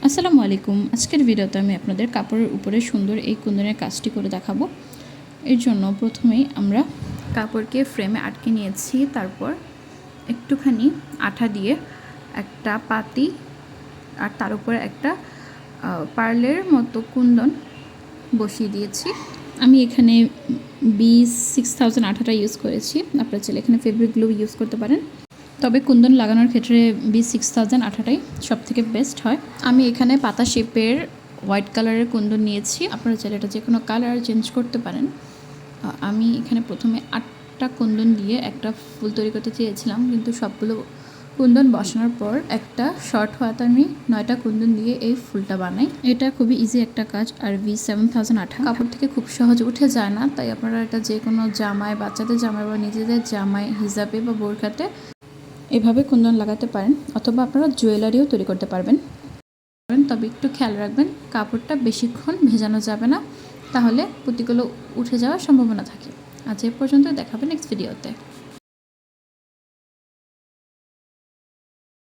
আসসালামু আলাইকুম। আজকের ভিডিওতে আমি আপনাদের কাপড়ের উপরে সুন্দর এই কুন্দনের কাজটি করে দেখাবো। এর জন্য প্রথমেই আমরা কাপড়কে ফ্রেমে আটকে নিয়েছি, তারপর একটুখানি আঠা দিয়ে একটা পাতি আর তার উপরে একটা পার্লের মতো কুন্দন বসিয়ে দিয়েছি। আমি এখানে B6000 আঠাটা ইউজ করেছি। আপনারা চাইলে এখানে ফেব্রিক গ্লু ইউজ করতে পারেন, তবে কুন্দন লাগানোর ক্ষেত্রে B6000 আঠাটাই সবথেকে বেস্ট হয়। আমি এখানে পাতা শেপের হোয়াইট কালারের কুন্দন নিয়েছি। আপনারা চাইলে এটা যে কোনো কালার চেঞ্জ করতে পারেন। আমি এখানে প্রথমে 8টা কুন্দন দিয়ে একটা ফুল তৈরি করতে চেয়েছিলাম, কিন্তু সবগুলো কুন্দন বসানোর পর একটা শর্ট হওয়াতে আমি 9টা কুন্দন দিয়ে এই ফুলটা বানাই। এটা খুবই ইজি একটা কাজ, আর B7000 আঠা কাপড় থেকে খুব সহজে উঠে যায় না, তাই আপনারা এটা যে কোনো জামায়, বাচ্চাদের জামায় বা নিজেদের জামায়, হিজাবে বা বোরকাতে এভাবে কুন্দন লাগাতে পারেন, অথবা আপনারা জুয়েলারিও তৈরি করতে পারবেন। তবে একটু খেয়াল রাখবেন, কাপড়টা বেশিক্ষণ ভেজানো যাবে না, তাহলে পুঁতিগুলো উঠে যাওয়ার সম্ভাবনা থাকে। আজ এ পর্যন্ত, দেখাবেন নেক্সট ভিডিওতে।